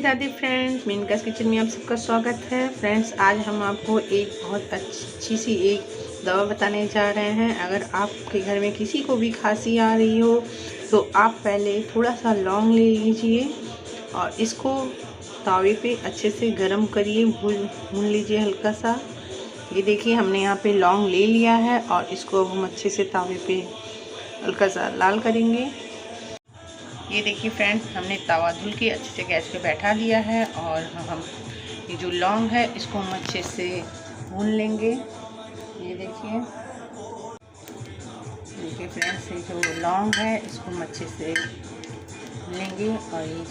Radhe friends, मीनकास kitchen में आप सबका स्वागत है। फ्रेंड्स, आज हम आपको एक बहुत अच्छी सी एक दवा बताने जा रहे हैं। अगर आपके घर में किसी को भी खांसी आ रही हो तो आप पहले थोड़ा सा लौंग ले लीजिए और इसको तवे पे अच्छे से गरम करिए, भून लीजिए हल्का सा। ये देखिए, हमने यहाँ पे लौंग ले लिया है और इसको हम अच्छे से तवे पे हल्का सा लाल करेंगे। ये देखिए फ्रेंड्स, हमने तवा धुल के अच्छे से गैस पे बैठा दिया है और हम ये जो लौंग है इसको हम अच्छे से भून लेंगे। ये देखिए फ्रेंड्स, ये जो लौंग है इसको हम अच्छे से लेंगे। और ये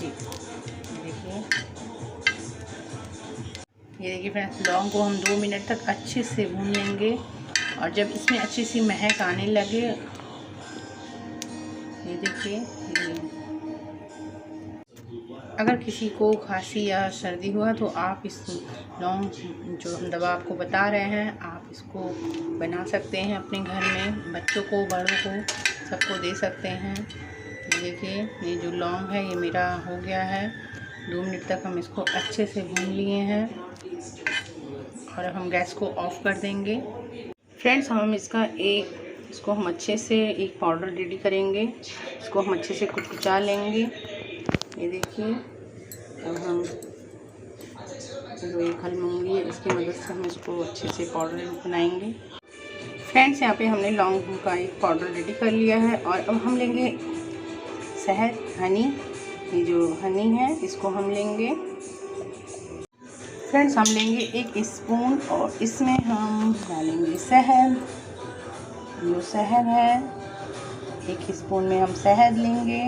देखिए फ्रेंड्स, लौंग को हम 2 मिनट तक अच्छे से भून लेंगे। और जब इसमें अच्छी सी महक आने लगे, ये देखिए, अगर किसी को खांसी या सर्दी हुआ तो आप इस लौंग जो हम दवा आपको बता रहे हैं, आप इसको बना सकते हैं अपने घर में। बच्चों को, बड़ों को, सबको दे सकते हैं। ये देखिए, ये जो लौंग है ये मेरा हो गया है। 2 मिनट तक हम इसको अच्छे से भून लिए हैं और हम गैस को ऑफ कर देंगे। फ्रेंड्स, इसको हम अच्छे से एक पाउडर रेडी करेंगे। इसको हम अच्छे से कुचकुचा लेंगे। ये देखिए, अब हम जो एक हल मूंगली है इसकी मदद से हम इसको अच्छे से पाउडर बनाएंगे। फ्रेंड्स, यहाँ पे हमने लौंग का एक पाउडर रेडी कर लिया है और अब हम लेंगे शहद, हनी। ये जो हनी है इसको हम लेंगे। फ्रेंड्स, हम लेंगे 1 स्पून और इसमें हम डालेंगे शहद। जो शहद है, 1 स्पून में हम शहद लेंगे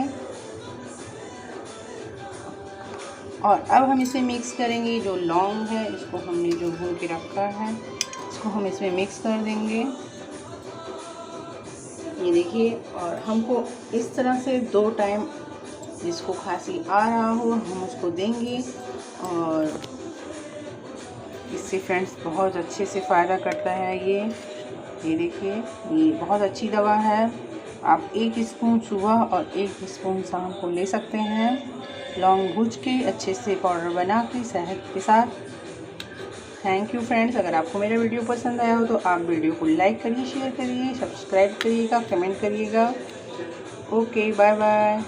और अब हम इसे मिक्स करेंगे। जो लौंग है इसको हमने जो भून के रखा है इसको हम इसमें मिक्स कर देंगे। ये देखिए, और हमको इस तरह से 2 टाइम जिसको खांसी आ रहा हो हम उसको देंगे और इससे फ्रेंड्स बहुत अच्छे से फ़ायदा करता है ये देखिए, ये बहुत अच्छी दवा है। आप 1 स्पून सुबह और 1 स्पून शाम को ले सकते हैं। लौंग भूज के अच्छे से पाउडर बना के शहद के साथ। Thank you friends. अगर आपको मेरा वीडियो पसंद आया हो तो आप वीडियो को लाइक करिए, शेयर करिए, सब्सक्राइब करिएगा, कमेंट करिएगा। Okay, bye bye.